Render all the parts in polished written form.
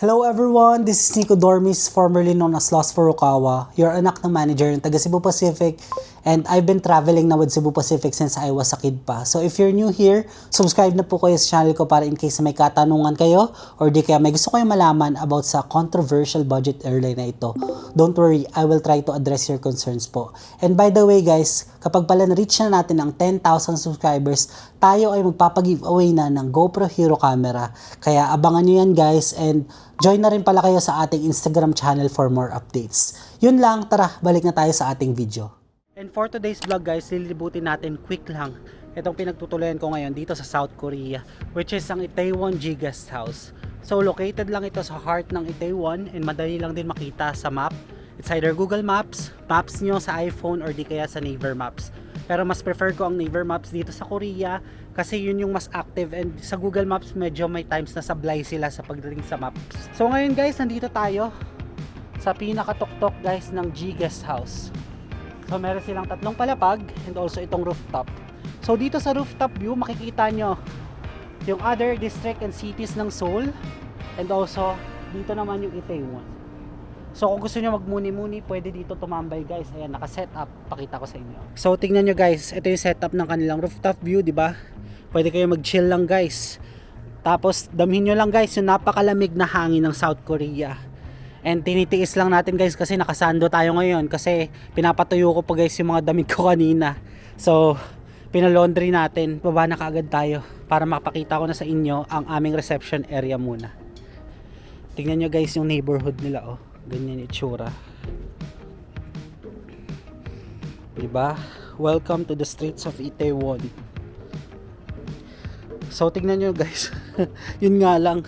Hello everyone, this is Nico Dormis, formerly known as Lost Furukawa, your anak ng manager ng taga Cebu Pacific, and I've been traveling na with Cebu Pacific since I was a kid pa. So if you're new here, subscribe na po kayo sa channel ko para in case may katanungan kayo or di kaya may gusto kayong malaman about sa controversial budget airline na ito. Don't worry, I will try to address your concerns po. And by the way guys, kapag pala na-reach na natin ang 10,000 subscribers, tayo ay magpapag-giveaway na ng GoPro Hero camera. Kaya abangan nyo yan guys, and join na rin pala kayo sa ating Instagram channel for more updates. Yun lang, tara, balik na tayo sa ating video. And for today's vlog guys, lilibutin natin quick lang itong pinagtutuloyan ko ngayon dito sa South Korea, which is ang Itaewon G Guest House. So located lang ito sa heart ng Itaewon and madali lang din makita sa map. It's either Google Maps, maps nyo sa iPhone or di kaya sa Naver Maps. Pero mas prefer ko ang Naver Maps dito sa Korea kasi yun yung mas active, and sa Google Maps medyo may times na sablay sila sa pagdating sa maps. So ngayon guys, nandito tayo sa pinakatuktok guys ng G Guest House. So meron silang tatlong palapag and also itong rooftop. So dito sa rooftop view makikita nyo yung other district and cities ng Seoul, and also dito naman yung Itaewon. So kung gusto nyo magmuni-muni, pwede dito tumambay guys. Ayan, naka-set up. Pakita ko sa inyo. So tingnan nyo guys, ito yung setup ng kanilang rooftop view, di ba? Pwede kayo mag-chill lang guys. Tapos damhin nyo lang guys yung napakalamig na hangin ng South Korea. And tinitiis lang natin guys kasi nakasando tayo ngayon kasi pinapatuyo ko pa guys yung mga damit ko kanina. So pinalaundry natin. Baba na kaagad tayo para makapakita ko na sa inyo ang aming reception area muna. Tingnan nyo guys yung neighborhood nila, oh. Ganyan yung itsura. Diba? Welcome to the streets of Itaewon. So tignan nyo guys. Yun nga lang,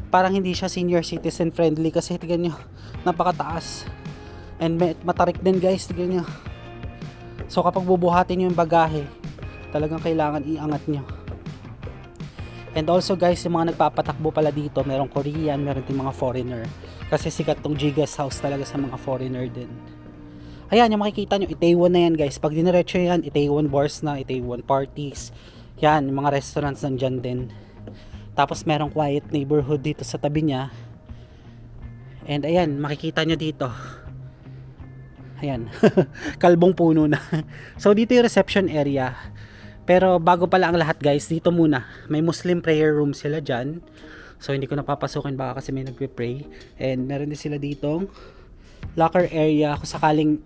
parang hindi siya senior citizen friendly kasi tignan nyo, napakataas. And matarik din guys, tignan nyo. So kapag bubuhatin nyo yung bagahe, talagang kailangan iangat nyo. And also guys, yung mga nagpapatakbo pala dito, merong Korean, meron din mga foreigner. Kasi sikat tong G Guest House talaga sa mga foreigner din. Ayan, yung makikita nyo, Itaewon na yan guys. Pag diniretso yan, Itaewon Bars na, Itaewon Parties. Yan, yung mga restaurants nandyan din. Tapos merong quiet neighborhood dito sa tabi niya. And ayan, makikita nyo dito. Ayan, kalbong puno na. So dito yung reception area. Pero bago pala ang lahat guys, dito muna, may Muslim prayer room sila dyan. So hindi ko napapasukin baka kasi may nagpe-pray. And meron din sila ditong locker area kung sakaling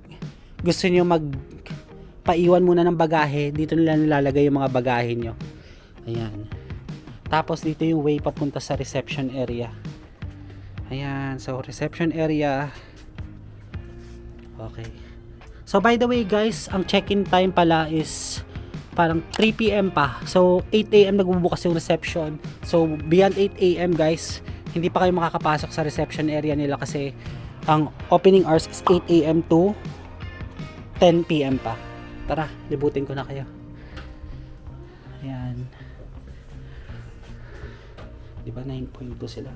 gusto nyo magpaiwan muna ng bagahe, dito nila nilalagay yung mga bagahe nyo. Ayan. Tapos dito yung way papunta sa reception area. Ayan, so reception area. Okay. So by the way guys, ang check-in time pala is parang 3 PM pa. So 8 AM nagbubukas yung reception. So beyond 8 AM guys, hindi pa kayo makakapasok sa reception area nila kasi ang opening hours is 8 AM to 10 PM pa. Tara, libutin ko na kayo. Ayan. Diba 9.2 sila?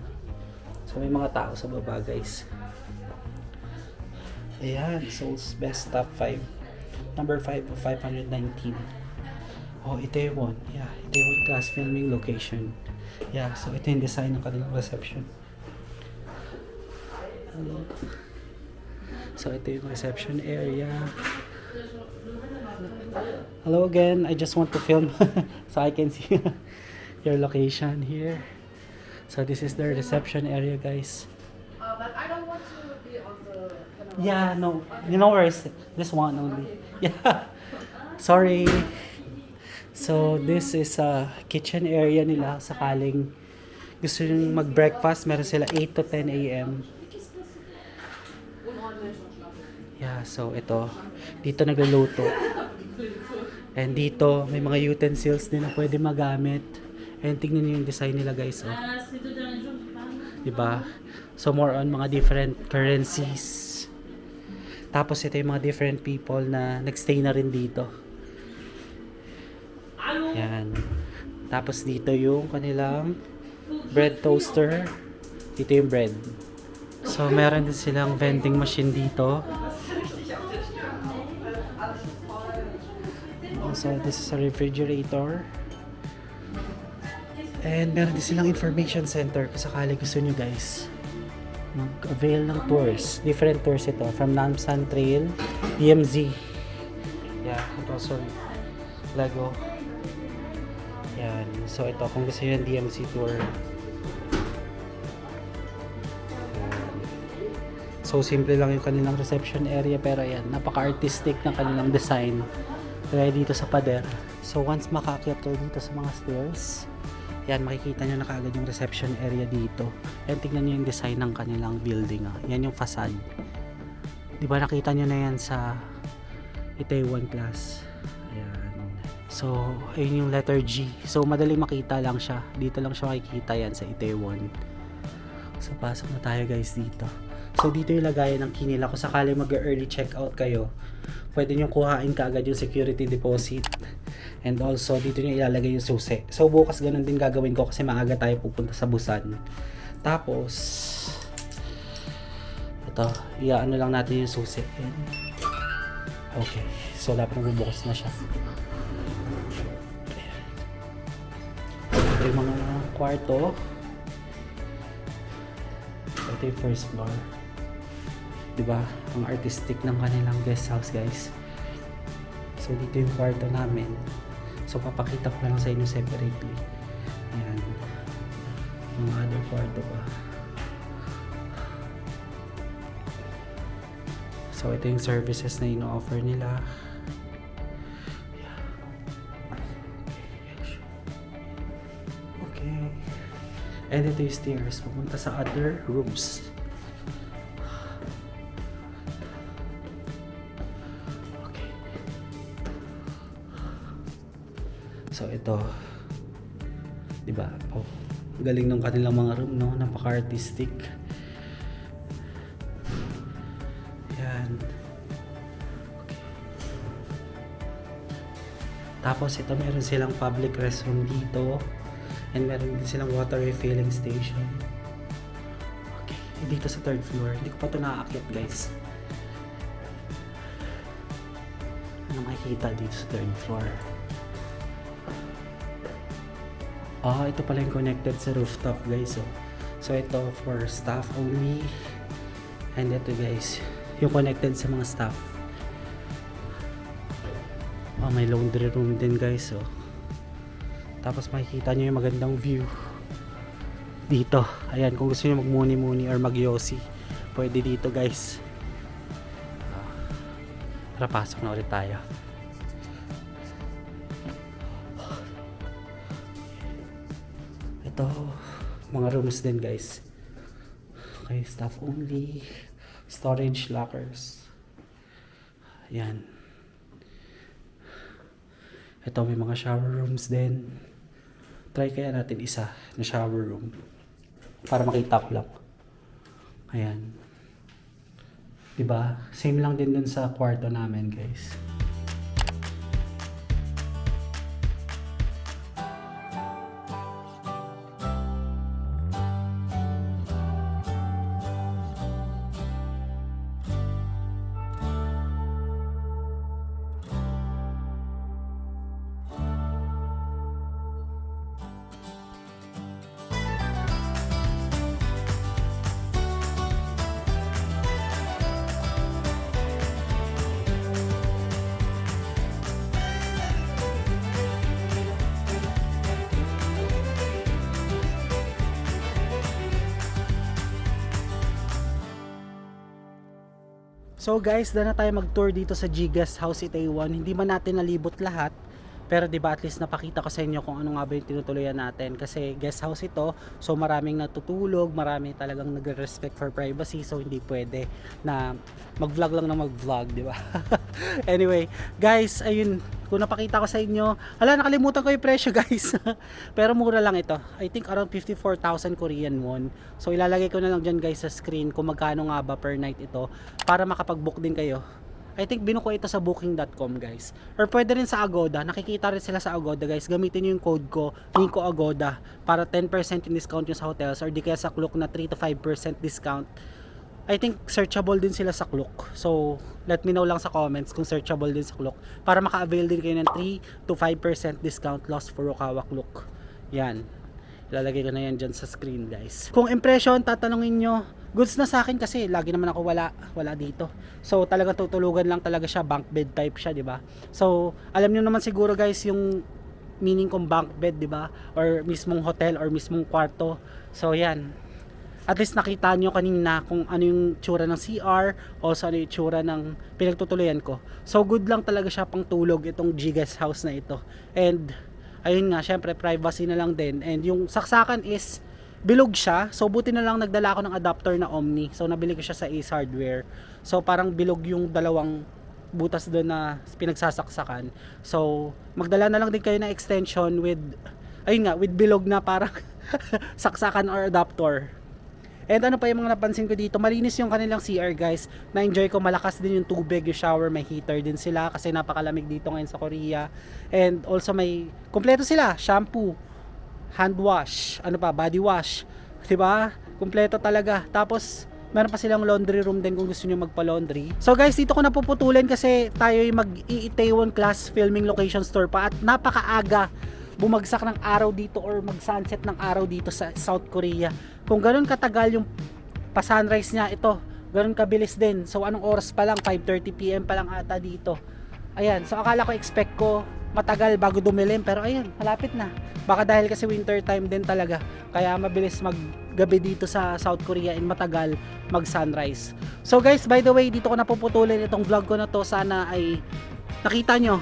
So may mga tao sa baba guys. Ayan, Seoul's best top 5. Number 5 of 519. Oh, Itaewon. Yeah, Itaewon class filming location. Yeah, so ito yung design ng kanilang reception. So ito yung reception area. Hello again, I just want to film so I can see your location here. So this is the reception area guys. But I don't want to be on the camera. Yeah, no, you know where is it? This one only. Yeah, sorry. So this is a kitchen area nila sakaling gusto nyo mag-breakfast, meron sila 8 to 10 AM. Yeah, so ito, dito nagluluto. And dito may mga utensils din na pwede magamit. And tingnan niyo yung design nila guys, oh. Diba? So more on mga different currencies. Tapos ito yung mga different people na nagstay na rin dito. Yan. Tapos dito yung kanilang bread toaster. Dito yung bread. So meron din silang vending machine dito. So this is a refrigerator. And meron din silang information center kung sakali gusto nyo guys mag-avail ng tours. Different tours ito. From Namsan Trail, DMZ. Yeah, ito also Lego. Yan. So ito, kung gusto nyo yung DMZ tour. Yan. So simple lang yung kanilang reception area pero yan, napaka-artistic ng kanilang design. Kaya dito sa pader. So once makaakyat kayo dito sa mga stairs, yan, makikita nyo na kaagad yung reception area dito. Yan, tignan nyo yung design ng kanilang building. Yan yung facade. Di ba nakita nyo na yan sa Itaewon Class. Ayan. So, ayun yung letter G. So, madaling makita lang siya. Dito lang siya makikita yan sa Itaewon. So, pasok na tayo guys dito. So, dito yung lagayan ng key nila. Kung sakali mag-early checkout kayo, pwede nyo kuhain kaagad yung security deposit. And also, dito nyo ilalagay yung susi. So, bukas ganun din gagawin ko kasi maaga tayo pupunta sa Busan. Tapos, ito, iaano lang natin yung susi. Okay. So, dapat magbubukas na siya. Ito yung mga kwarto. Ito yung first floor. Diba? Ang artistic ng kanilang guest house, guys. So, dito yung kwarto namin. So, papakita ko lang sa inyo separately. Ayan. Mga other kwarto pa. So, ito yung services na ino-offer nila. Okay. And ito yung stairs. Pupunta sa other rooms. So ito, 'di ba? Oh, galing ng kanilang mga room, no? Napaka-artistic. Yan. Okay. Tapos ito meron silang public restroom dito and meron din silang water refilling station. Okay, dito sa third floor. Hindi ko pa ito nakaakyat, guys. Ano makikita dito sa third floor? Ito pala yung connected sa rooftop, guys. So ito for staff only. And ito, guys, yung connected sa mga staff. May laundry room din, guys. Tapos makikita nyo yung magandang view dito. Ayan, kung gusto nyo mag-muni-muni or mag-yosi, pwede dito, guys. Tara, pasok na ulit tayo. Ito, mga rooms din, guys. Okay, staff only. Storage lockers. Ayan. Ito, may mga shower rooms din. Try kaya natin isa na shower room para makita ko lang. Ayan. Diba? Same lang din dun sa kwarto namin, guys. So guys, dahil na tayo mag-tour dito sa G Guest House Itaewon. Hindi man natin nalibot lahat, pero diba at least napakita ko sa inyo kung ano nga ba yung tinutuluyan natin. Kasi guest house ito, so maraming natutulog, marami talagang nagre-respect for privacy. So hindi pwede na mag-vlog lang na mag-vlog, diba? Anyway, guys, ayun, kung napakita ko sa inyo, hala, nakalimutan ko yung presyo, guys. Pero mura lang ito. I think around 54,000 Korean won. So ilalagay ko na lang dyan, guys, sa screen kung magkano nga ba per night ito para makapag-book din kayo. I think binuko ito sa booking.com, guys. Or pwede rin sa Agoda. Nakikita rin sila sa Agoda, guys. Gamitin nyo yung code ko, Nico Agoda, para 10% yung discount nyo sa hotels or di kaya sa Klook na 3 to 5% discount. I think searchable din sila sa Klook. So, let me know lang sa comments kung searchable din sa Klook para maka-avail din kayo ng 3 to 5% discount Lost Furukawa Klook. Yan. Ilalagay ko na yan dyan sa screen, guys. Kung impression, tatanungin nyo, goods na sa akin kasi lagi naman ako wala dito. So talaga tutulugan lang talaga siya, bunk bed type siya, 'di ba? So alam niyo naman siguro guys yung meaning kong bunk bed, 'di ba? Or mismong hotel or mismong kwarto. So yan. At least nakita nyo kanina kung ano yung tsura ng CR, also ano yung tsura ng pinagtutuluyan ko. So good lang talaga siya pang tulog itong G-Guest house na ito. And ayun nga, syempre privacy na lang din. And yung saksakan is bilog siya. So buti na lang nagdala ako ng adapter na Omni. So nabili ko siya sa Ace Hardware. So parang bilog yung dalawang butas doon na pinagsasaksakan. So magdala na lang din kayo ng extension with, ayun nga, with bilog na parang saksakan or adapter. And ano pa yung mga napansin ko dito, malinis yung kanilang CR guys. Na-enjoy ko, malakas din yung tubig, yung shower, may heater din sila kasi napakalamig dito ngayon sa Korea. And also may, kompleto sila, shampoo, hand wash, ano pa, body wash, 'di ba? Kumpleto talaga. Tapos meron pa silang laundry room din kung gusto niyo magpa-laundry. So guys, dito ko napuputulan kasi tayo ay mag-Itaewon class filming location store pa at napakaaga bumagsak ng araw dito or mag-sunset ng araw dito sa South Korea. Kung ganoon katagal yung pa-sunrise niya, ito, ganoon kabilis din. So anong oras pa lang, 5:30 PM pa lang ata dito. Ayan, so akala ko expect ko matagal bago dumilim, pero ayun, malapit na. Baka dahil kasi winter time din talaga, kaya mabilis maggabi dito sa South Korea and matagal mag sunrise. So guys, by the way, dito ko napuputulin itong vlog ko na to. Sana ay nakita nyo,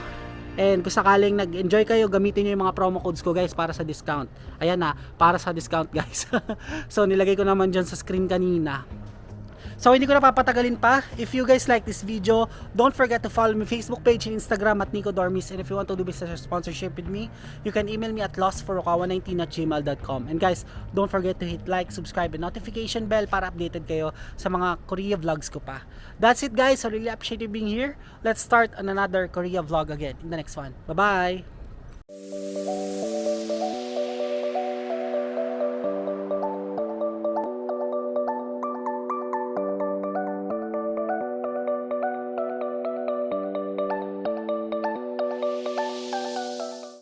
and kung sakaling nag-enjoy kayo, gamitin nyo yung mga promo codes ko guys para sa discount. Ayan na, para sa discount guys. So nilagay ko naman dyan sa screen kanina. So hindi ko na papatagalin pa. If you guys like this video, don't forget to follow my Facebook page and Instagram at Nico Dormis. And if you want to do business sponsorship with me, you can email me at lostfurukawa19@gmail.com. And guys, don't forget to hit like, subscribe, and notification bell para updated kayo sa mga Korea vlogs ko pa. That's it guys. I really appreciate you being here. Let's start on another Korea vlog again in the next one. Bye-bye!